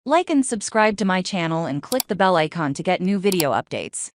Like and subscribe to my channel and click the bell icon to get new video updates.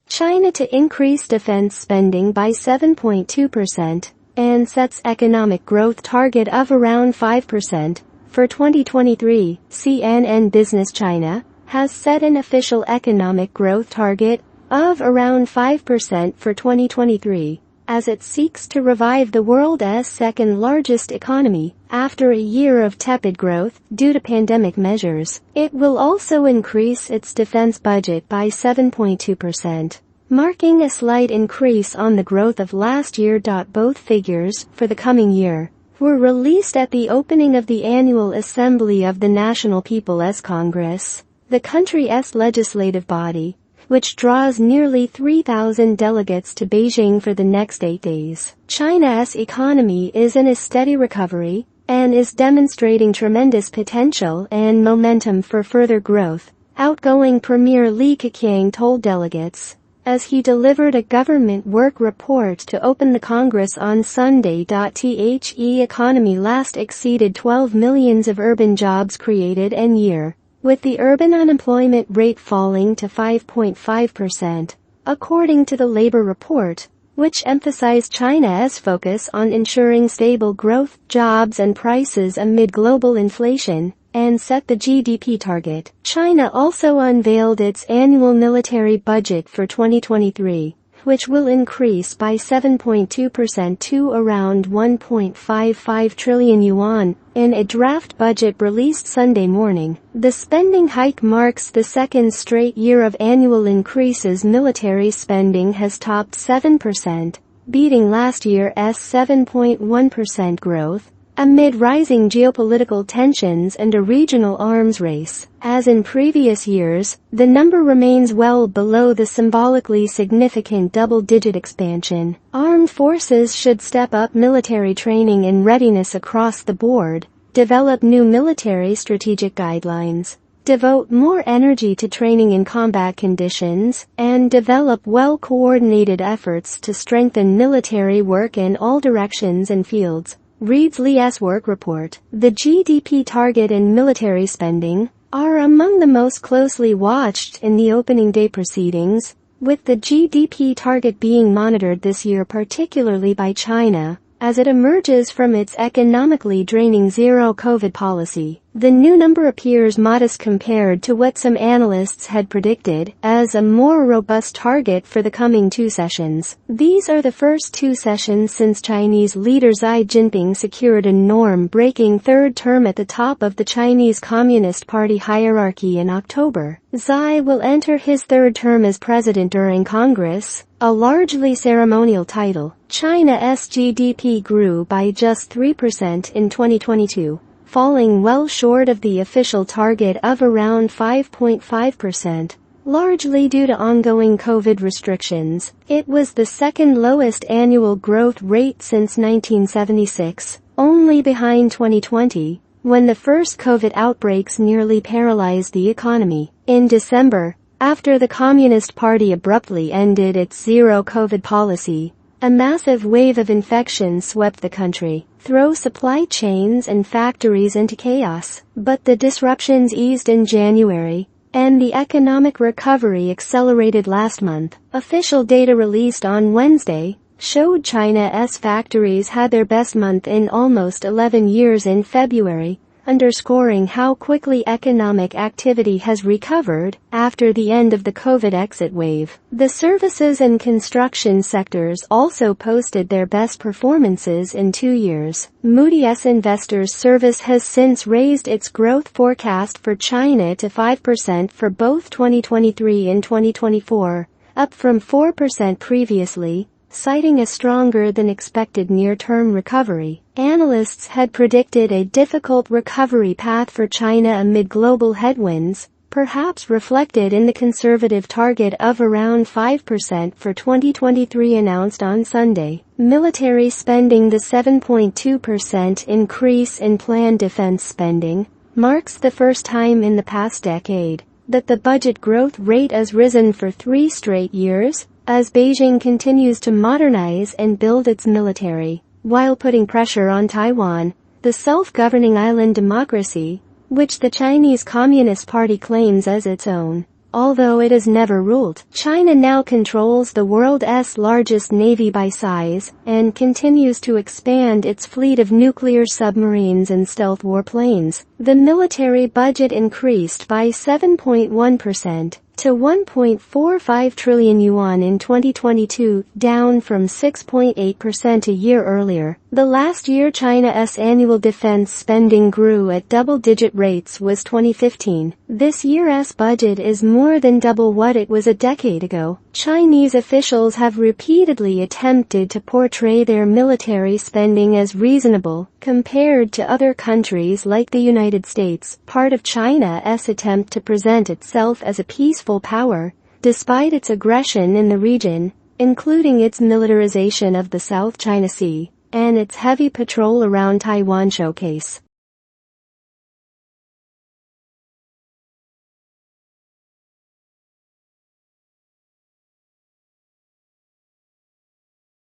China to increase defense spending by 7.2% and sets economic growth target of around 5% for 2023. CNN Business China has set an official economic growth target of around 5% for 2023, as it seeks to revive the world's second-largest economy after a year of tepid growth due to pandemic measures. It will also increase its defense budget by 7.2%, marking a slight increase on the growth of last year. Both figures for the coming year were released at the opening of the annual Assembly of the National People's Congress, the country's legislative body, which draws nearly 3,000 delegates to Beijing for the next 8 days. China's economy is in a steady recovery and is demonstrating tremendous potential and momentum for further growth, outgoing Premier Li Keqiang told delegates, as he delivered a government work report to open the Congress on Sunday. The economy last exceeded 12 million of urban jobs created in year, with the urban unemployment rate falling to 5.5%, according to the labor report, which emphasized China's focus on ensuring stable growth, jobs and prices amid global inflation, and set the GDP target. China also unveiled its annual military budget for 2023, which will increase by 7.2% to around 1.55 trillion yuan, in a draft budget released Sunday morning. The spending hike marks the second straight year of annual increases. Military spending has topped 7%, beating last year's 7.1% growth, amid rising geopolitical tensions and a regional arms race. As in previous years, the number remains well below the symbolically significant double-digit expansion. Armed forces should step up military training and readiness across the board, develop new military strategic guidelines, devote more energy to training in combat conditions, and develop well-coordinated efforts to strengthen military work in all directions and fields, reads Li's work report. The GDP target and military spending are among the most closely watched in the opening day proceedings, with the GDP target being monitored this year particularly by China, as it emerges from its economically draining zero-COVID policy. The new number appears modest compared to what some analysts had predicted as a more robust target for the coming 2 sessions. These are the first 2 sessions since Chinese leader Xi Jinping secured a norm-breaking third term at the top of the Chinese Communist Party hierarchy in October. Xi will enter his third term as president during Congress, a largely ceremonial title. China's GDP grew by just 3% in 2022. Falling well short of the official target of around 5.5%, largely due to ongoing COVID restrictions. It was the second lowest annual growth rate since 1976, only behind 2020, when the first COVID outbreaks nearly paralyzed the economy. In December, after the Communist Party abruptly ended its zero-COVID policy, a massive wave of infections swept the country, throw supply chains and factories into chaos. But the disruptions eased in January, and the economic recovery accelerated last month. Official data released on Wednesday showed China's factories had their best month in almost 11 years in February, underscoring how quickly economic activity has recovered after the end of the COVID exit wave. The services and construction sectors also posted their best performances in 2 years. Moody's Investors Service has since raised its growth forecast for China to 5% for both 2023 and 2024, up from 4% previously, citing a stronger than expected near-term recovery. Analysts had predicted a difficult recovery path for China amid global headwinds, perhaps reflected in the conservative target of around 5% for 2023 announced on Sunday. Military spending. The 7.2% increase in planned defense spending marks the first time in the past decade that the budget growth rate has risen for 3 straight years, as Beijing continues to modernize and build its military, while putting pressure on Taiwan, the self-governing island democracy, which the Chinese Communist Party claims as its own. Although it has never ruled, China now controls the world's largest navy by size, and continues to expand its fleet of nuclear submarines and stealth warplanes. The military budget increased by 7.1% to 1.45 trillion yuan in 2022, down from 6.8% a year earlier. The last year China's annual defense spending grew at double-digit rates was 2015. This year's budget is more than double what it was a decade ago. Chinese officials have repeatedly attempted to portray their military spending as reasonable compared to other countries like the United States, part of China's attempt to present itself as a peaceful power, despite its aggression in the region, including its militarization of the South China Sea and its heavy patrol around Taiwan showcase.